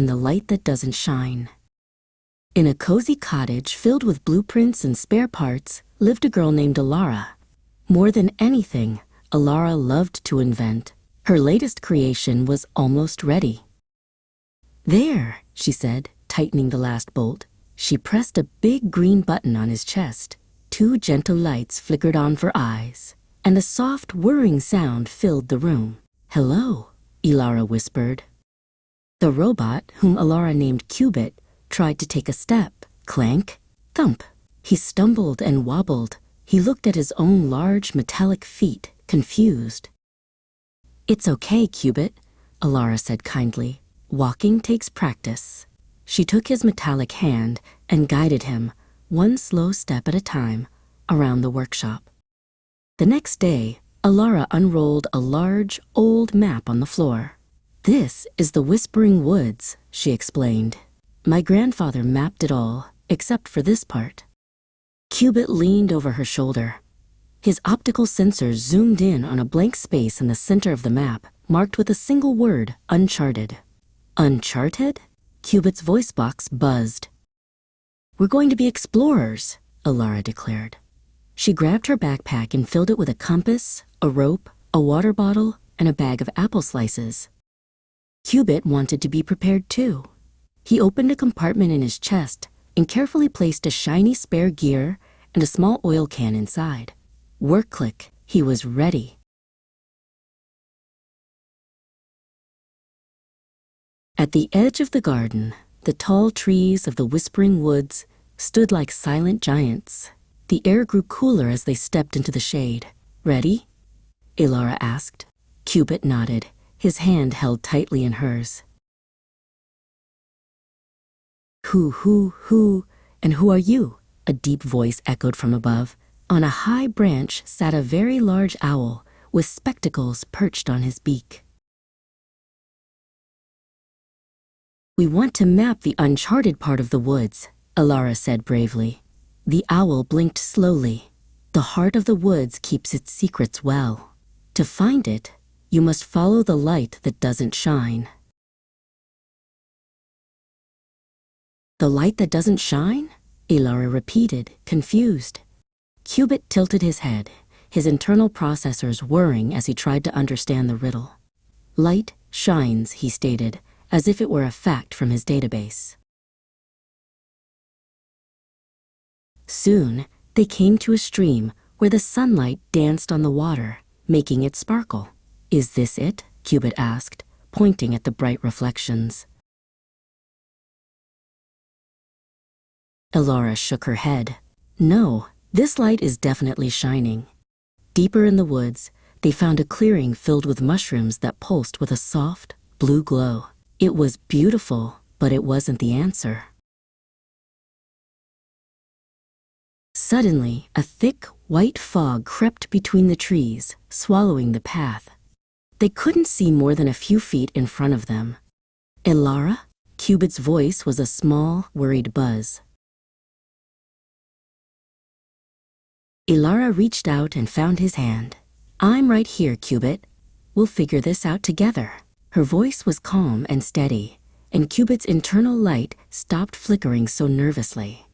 and the light that doesn't shine. In a cozy cottage filled with blueprints and spare parts lived a girl named Elara. More than anything, Elara loved to invent. Her latest creation was almost ready. "There," she said, tightening the last bolt. She pressed a big green button on his chest. 2 gentle lights flickered on for eyes, and a soft whirring sound filled the room. "Hello," Elara whispered. The robot, whom Elara named Cubit, tried to take a step. Clank, thump. He stumbled and wobbled. He looked at his own large metallic feet, confused. "It's okay, Cubit," Elara said kindly. "Walking takes practice." She took his metallic hand and guided him, one slow step at a time, around the workshop. The next day, Elara unrolled a large, old map on the floor. "This is the Whispering Woods," she explained. "My grandfather mapped it all, except for this part." Cubit leaned over her shoulder. His optical sensors zoomed in on a blank space in the center of the map, marked with a single word, Uncharted. "Uncharted?" Cubit's voice box buzzed. "We're going to be explorers," Elara declared. She grabbed her backpack and filled it with a compass, a rope, a water bottle, and a bag of apple slices. Cubit wanted to be prepared too. He opened a compartment in his chest and carefully placed a shiny spare gear and a small oil can inside. Work click, he was ready. At the edge of the garden, the tall trees of the Whispering Woods stood like silent giants. The air grew cooler as they stepped into the shade. "Ready?" Elara asked. Cubit nodded, his hand held tightly in hers. Who, and who are you?" a deep voice echoed from above. On a high branch sat a very large owl with spectacles perched on his beak. "We want to map the uncharted part of the woods," Elara said bravely. The owl blinked slowly. "The heart of the woods keeps its secrets well. To find it, you must follow the light that doesn't shine." "The light that doesn't shine?" Elara repeated, confused. Cubit tilted his head, his internal processors whirring as he tried to understand the riddle. "Light shines," he stated, as if it were a fact from his database. Soon, they came to a stream where the sunlight danced on the water, making it sparkle. "Is this it?" Cubit asked, pointing at the bright reflections. Elara shook her head. "No, this light is definitely shining." Deeper in the woods, they found a clearing filled with mushrooms that pulsed with a soft, blue glow. It was beautiful, but it wasn't the answer. Suddenly, a thick, white fog crept between the trees, swallowing the path. They couldn't see more than a few feet in front of them. "Elara?" Cubit's voice was a small, worried buzz. Elara reached out and found his hand. "I'm right here, Cubit. We'll figure this out together." Her voice was calm and steady, and Cubit's internal light stopped flickering so nervously.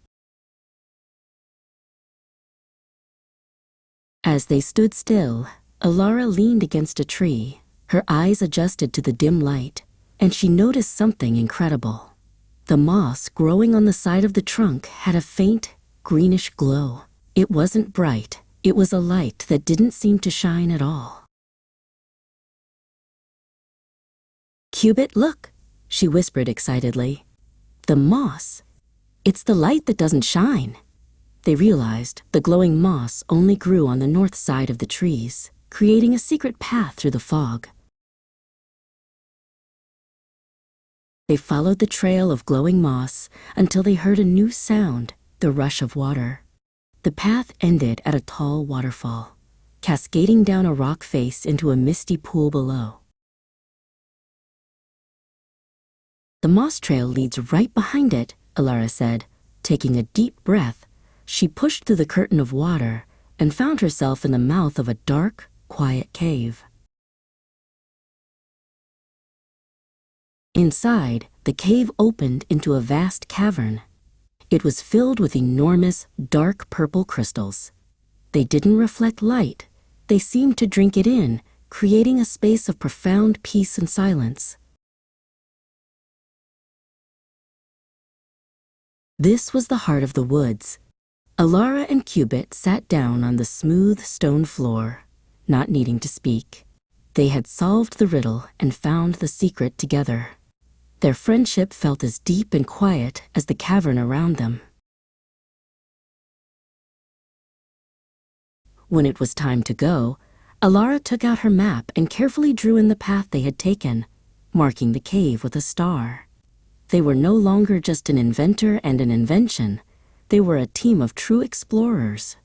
As they stood still, Elara leaned against a tree. Her eyes adjusted to the dim light, and she noticed something incredible. The moss growing on the side of the trunk had a faint, greenish glow. It wasn't bright. It was a light that didn't seem to shine at all. "Cubit, look," she whispered excitedly. "The moss. It's the light that doesn't shine." They realized the glowing moss only grew on the north side of the trees, creating a secret path through the fog. They followed the trail of glowing moss until they heard a new sound, the rush of water. The path ended at a tall waterfall, cascading down a rock face into a misty pool below. "The moss trail leads right behind it," Elara said. Taking a deep breath, she pushed through the curtain of water and found herself in the mouth of a dark, quiet cave. Inside, the cave opened into a vast cavern. It was filled with enormous, dark purple crystals. They didn't reflect light. They seemed to drink it in, creating a space of profound peace and silence. This was the heart of the woods. Elara and Cubit sat down on the smooth stone floor, not needing to speak. They had solved the riddle and found the secret together. Their friendship felt as deep and quiet as the cavern around them. When it was time to go, Elara took out her map and carefully drew in the path they had taken, marking the cave with a star. They were no longer just an inventor and an invention. They were a team of true explorers.